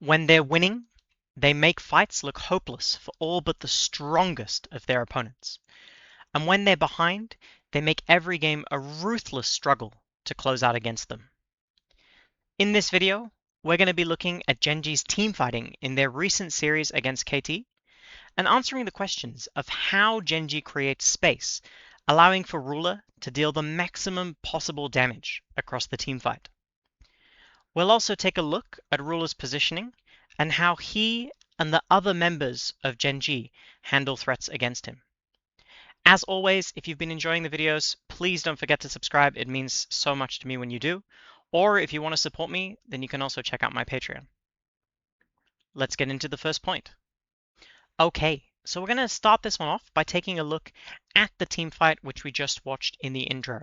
When they're winning, they make fights look hopeless for all but the strongest of their opponents. And when they're behind, they make every game a ruthless struggle to close out against them. In this video, we're going to be looking at Gen.G's teamfighting in their recent series against KT, and answering the questions of how Gen.G creates space, allowing for Ruler to deal the maximum possible damage across the teamfight. We'll also take a look at Ruler's positioning and how he and the other members of Gen.G handle threats against him. As always, if you've been enjoying the videos, please don't forget to subscribe. It means so much to me when you do. Or if you want to support me, then you can also check out my Patreon. Let's get into the first point. Okay, so we're going to start this one off by taking a look at the team fight which we just watched in the intro.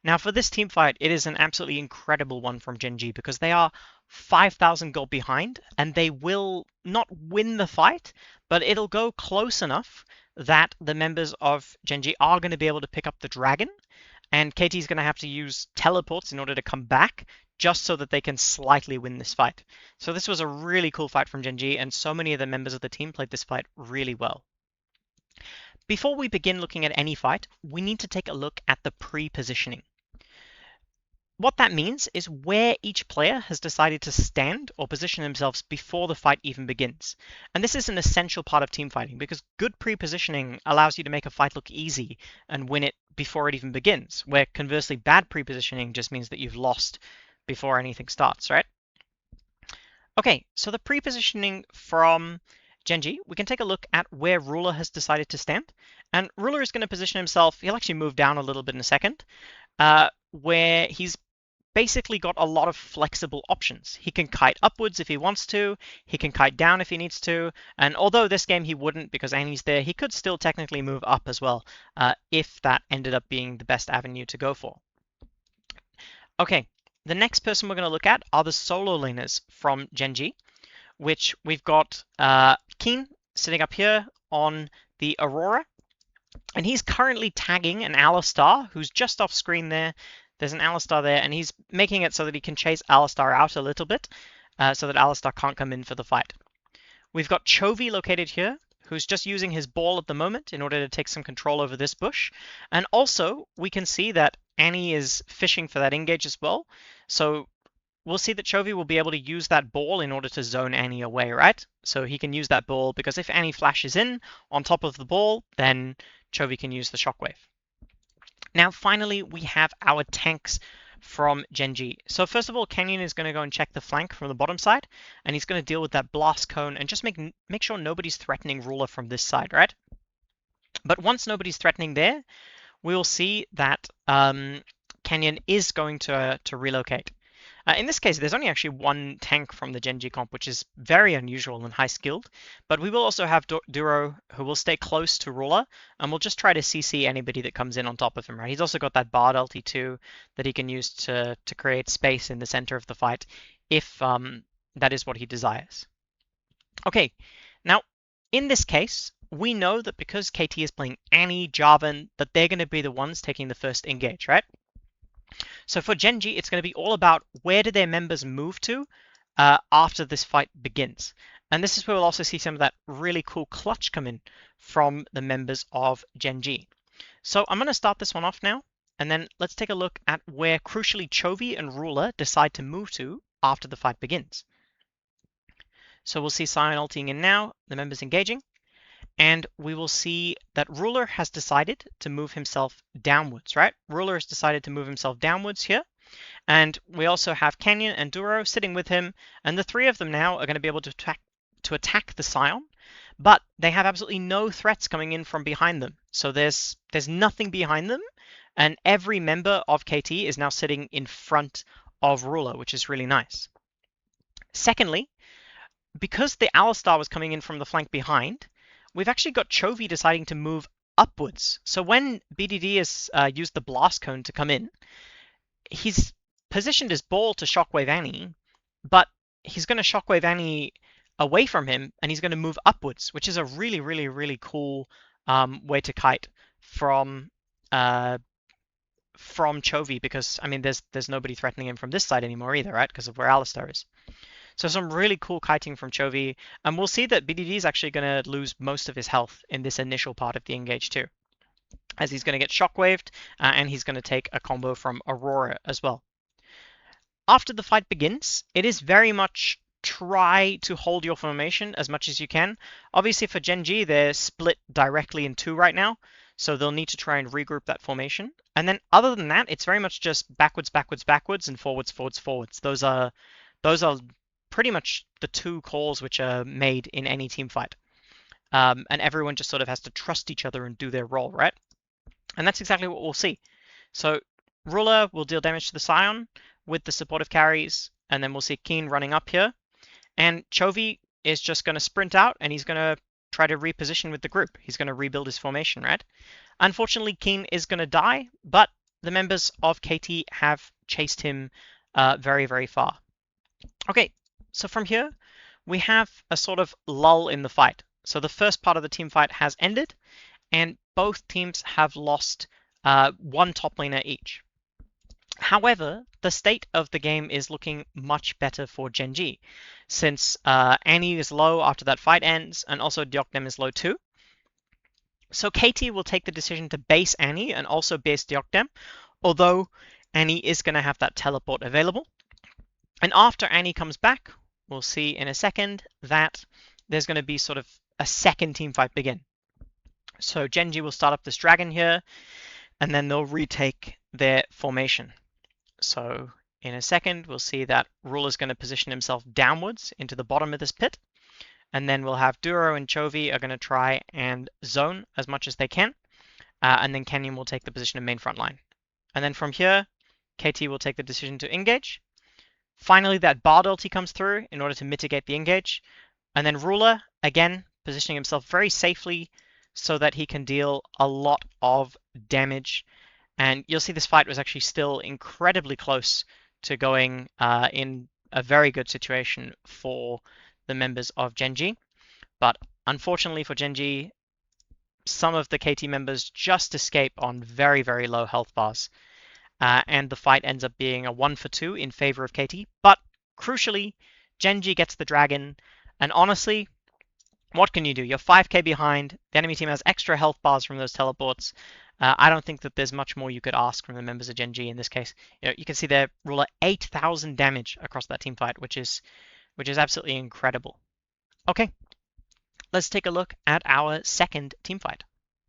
Now for this team fight, it is an absolutely incredible one from Gen.G because they are 5,000 gold behind and they will not win the fight, but it'll go close enough that the members of Gen.G are going to be able to pick up the dragon, and KT is going to have to use teleports in order to come back just so that they can slightly win this fight. So this was a really cool fight from Gen.G, and so many of the members of the team played this fight really well. Before we begin looking at any fight, we need to take a look at the pre-positioning. What that means is where each player has decided to stand or position themselves before the fight even begins. And this is an essential part of team fighting because good pre-positioning allows you to make a fight look easy and win it before it even begins, where conversely bad pre-positioning just means that you've lost before anything starts, right? Okay, so the pre-positioning from Gen.G, we can take a look at where Ruler has decided to stand. And Ruler is going to position himself, he'll actually move down a little bit in a second, where he's basically got a lot of flexible options. He can kite upwards if he wants to, he can kite down if he needs to, and although this game he wouldn't because Annie's there, he could still technically move up as well, if that ended up being the best avenue to go for. Okay, the next person we're going to look at are the solo laners from Gen.G, which we've got Keen sitting up here on the Aurora, and he's currently tagging an Alistar who's just off screen there. There's an Alistar there, and he's making it so that he can chase Alistar out a little bit, so that Alistar can't come in for the fight. We've got Chovy located here, who's just using his ball at the moment in order to take some control over this bush. And also, we can see that Annie is fishing for that engage as well. So we'll see that Chovy will be able to use that ball in order to zone Annie away, right? So he can use that ball because if Annie flashes in on top of the ball, then Chovy can use the shockwave. Now, finally, we have our tanks from Gen.G. So first of all, Canyon is going to go and check the flank from the bottom side, and he's going to deal with that blast cone and just make sure nobody's threatening Ruler from this side, right? But once nobody's threatening there, we will see that Canyon is going to relocate. In this case, there's only actually one tank from the Gen.G comp, which is very unusual and high skilled, but we will also have Duro, who will stay close to Ruler, and we'll just try to CC anybody that comes in on top of him, right? He's also got that Bard ulti too that he can use to create space in the center of the fight, if that is what he desires. Okay, now, in this case, we know that because KT is playing Annie, Jarvan, that they're going to be the ones taking the first engage, right? So for Gen.G, it's going to be all about where do their members move to after this fight begins. And this is where we'll also see some of that really cool clutch come in from the members of Gen.G. So I'm going to start this one off now, and then let's take a look at where crucially Chovy and Ruler decide to move to after the fight begins. So we'll see Sion ulting in now, the members engaging. And we will see that Ruler has decided to move himself downwards, right? Ruler has decided to move himself downwards here. And we also have Canyon and Duro sitting with him. And the three of them now are going to be able to attack the Sion. But they have absolutely no threats coming in from behind them. So there's nothing behind them. And every member of KT is now sitting in front of Ruler, which is really nice. Secondly, because the Alistar was coming in from the flank behind, we've actually got Chovy deciding to move upwards. So when BDD has used the blast cone to come in, he's positioned his ball to shockwave Annie, but he's going to shockwave Annie away from him, and he's going to move upwards, which is a really, really, really cool way to kite from Chovy, because I mean there's nobody threatening him from this side anymore either, right? Because of where Alistar is. So some really cool kiting from Chovy, and we'll see that BDD is actually going to lose most of his health in this initial part of the engage too, as he's going to get shockwaved, and he's going to take a combo from Aurora as well. After the fight begins, it is very much try to hold your formation as much as you can. Obviously for Gen.G, they're split directly in two right now, so they'll need to try and regroup that formation. And then other than that, it's very much just backwards, backwards, backwards, and forwards, forwards, forwards. Those are pretty much the two calls which are made in any team fight. And everyone just sort of has to trust each other and do their role, right? And that's exactly what we'll see. So Ruler will deal damage to the Scion with the supportive carries, and then we'll see Keen running up here. And Chovy is just going to sprint out, and he's going to try to reposition with the group. He's going to rebuild his formation, right? Unfortunately, Keen is going to die, but the members of KT have chased him very, very far. Okay, so from here, we have a sort of lull in the fight. So the first part of the team fight has ended, and both teams have lost one top laner each. However, the state of the game is looking much better for Gen.G, since Annie is low after that fight ends, and also Deokdem is low too. So KT will take the decision to base Annie and also base Deokdem, although Annie is going to have that teleport available. And after Annie comes back, we'll see in a second that there's going to be sort of a second team fight begin. So Gen.G will start up this dragon here, and then they'll retake their formation. So in a second, we'll see that Ruler's going to position himself downwards into the bottom of this pit. And then we'll have Duro and Chovy are going to try and zone as much as they can. And then Canyon will take the position of main front line. And then from here, KT will take the decision to engage. Finally, that Bard ulti comes through in order to mitigate the engage. And then Ruler, again, positioning himself very safely so that he can deal a lot of damage. And you'll see this fight was actually still incredibly close to going in a very good situation for the members of Gen.G. But unfortunately for Gen.G, some of the KT members just escape on very, very low health bars. And the fight ends up being a 1-for-2 in favor of KT. But crucially, Gen.G gets the dragon. And honestly, what can you do? You're 5k behind. The enemy team has extra health bars from those teleports. I don't think that there's much more you could ask from the members of Gen.G in this case. You can see their Ruler 8,000 damage across that team fight, which is absolutely incredible. Okay, let's take a look at our second team fight.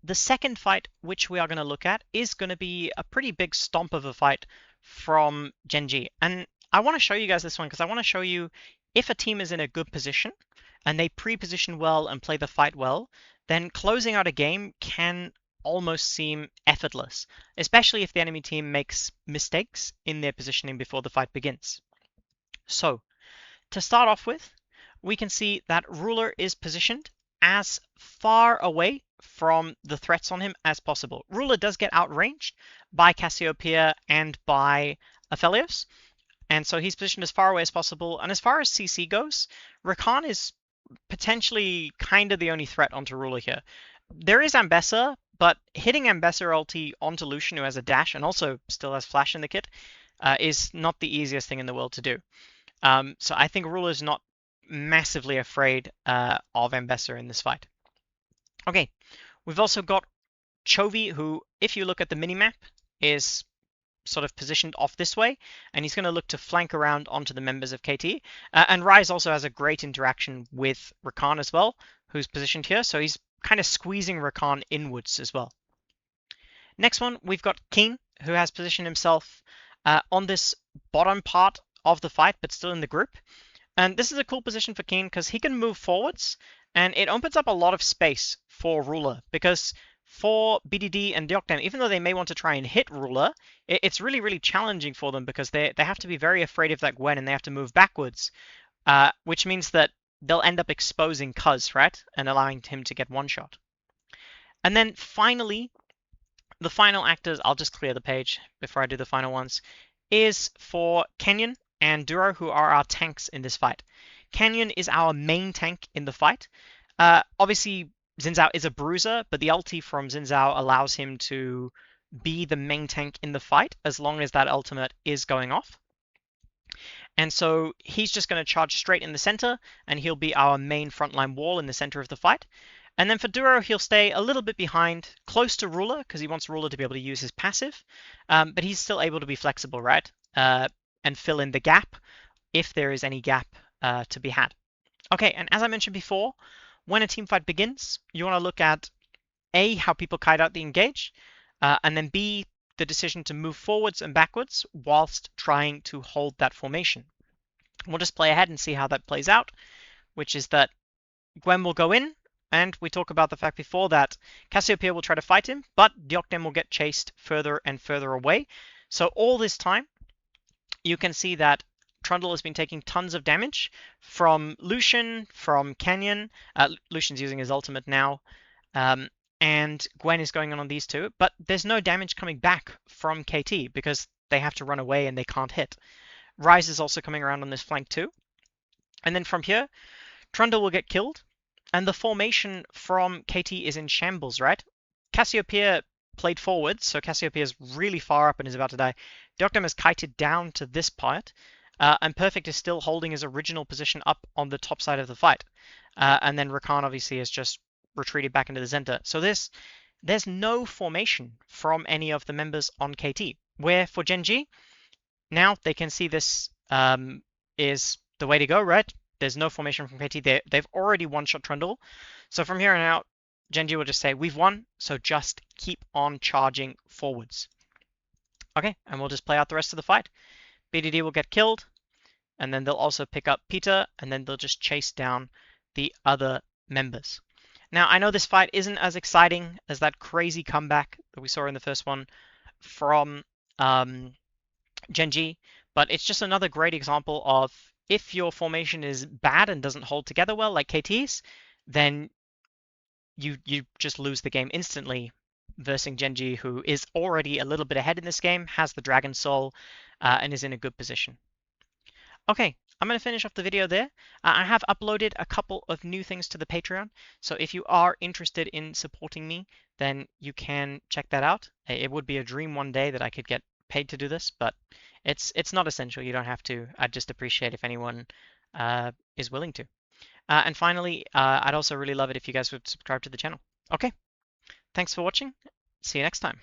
The second fight which we are going to look at is going to be a pretty big stomp of a fight from Gen.G. And I want to show you guys this one because I want to show you if a team is in a good position and they pre-position well and play the fight well, then closing out a game can almost seem effortless, especially if the enemy team makes mistakes in their positioning before the fight begins. So, to start off with, we can see that Ruler is positioned as far away from the threats on him as possible. Ruler does get outranged by Cassiopeia and by Aphelios, and so he's positioned as far away as possible. And as far as CC goes, Rakan is potentially kind of the only threat onto Ruler here. There is Ambessa, but hitting Ambessa ulti onto Lucian, who has a dash and also still has flash in the kit, is not the easiest thing in the world to do. So I think Ruler's not massively afraid of Ambessa in this fight. Okay, we've also got Chovy, who, if you look at the minimap, is sort of positioned off this way, and he's going to look to flank around onto the members of KT. And Ryze also has a great interaction with Rakan as well, who's positioned here, so he's kind of squeezing Rakan inwards as well. Next one, we've got Keen, who has positioned himself on this bottom part of the fight, but still in the group. And this is a cool position for Keen because he can move forwards, and it opens up a lot of space for Ruler, because for BDD and Deokdem, even though they may want to try and hit Ruler, it's really, really challenging for them because they have to be very afraid of that Gwen, and they have to move backwards, which means that they'll end up exposing Cuz, right? And allowing him to get one shot. And then finally, the final actors, I'll just clear the page before I do the final ones, is for Canyon and Duro, who are our tanks in this fight. Canyon is our main tank in the fight. Obviously, Xin Zhao is a bruiser, but the ulti from Xin Zhao allows him to be the main tank in the fight as long as that ultimate is going off. And so he's just going to charge straight in the center, and he'll be our main frontline wall in the center of the fight. And then for Duro, he'll stay a little bit behind, close to Ruler, because he wants Ruler to be able to use his passive. But he's still able to be flexible, right? And fill in the gap if there is any gap to be had. Okay, and as I mentioned before, when a team fight begins, you want to look at A, how people kite out the engage, and then B, the decision to move forwards and backwards whilst trying to hold that formation. We'll just play ahead and see how that plays out, which is that Gwen will go in, and we talk about the fact before that Cassiopeia will try to fight him, but Deoknem will get chased further and further away. So all this time, you can see that Trundle has been taking tons of damage from Lucian, from Canyon. Lucian's using his ultimate now. And Gwen is going on these two, but there's no damage coming back from KT because they have to run away and they can't hit. Ryze is also coming around on this flank too. And then from here, Trundle will get killed, and the formation from KT is in shambles, right? Cassiopeia played forward, so Cassiopeia is really far up and is about to die. Deoknem has kited down to this part, and Perfect is still holding his original position up on the top side of the fight. And then Rakan obviously has just retreated back into the center. So there's no formation from any of the members on KT. Where for Gen.G, now they can see this is the way to go, right? There's no formation from KT. They've already one-shot Trundle. So from here on out, Gen.G will just say, we've won, so just keep on charging forwards. Okay, and we'll just play out the rest of the fight. BDD will get killed, and then they'll also pick up Peter, and then they'll just chase down the other members. Now, I know this fight isn't as exciting as that crazy comeback that we saw in the first one from Gen.G, but it's just another great example of if your formation is bad and doesn't hold together well, like KT's, then you just lose the game instantly versus Gen.G, who is already a little bit ahead in this game, has the Dragon Soul, and is in a good position. Okay, I'm going to finish off the video there. I have uploaded a couple of new things to the Patreon, so if you are interested in supporting me, then you can check that out. It would be a dream one day that I could get paid to do this, but it's not essential. You don't have to. I'd just appreciate if anyone is willing to. And finally, I'd also really love it if you guys would subscribe to the channel. Okay, thanks for watching. See you next time.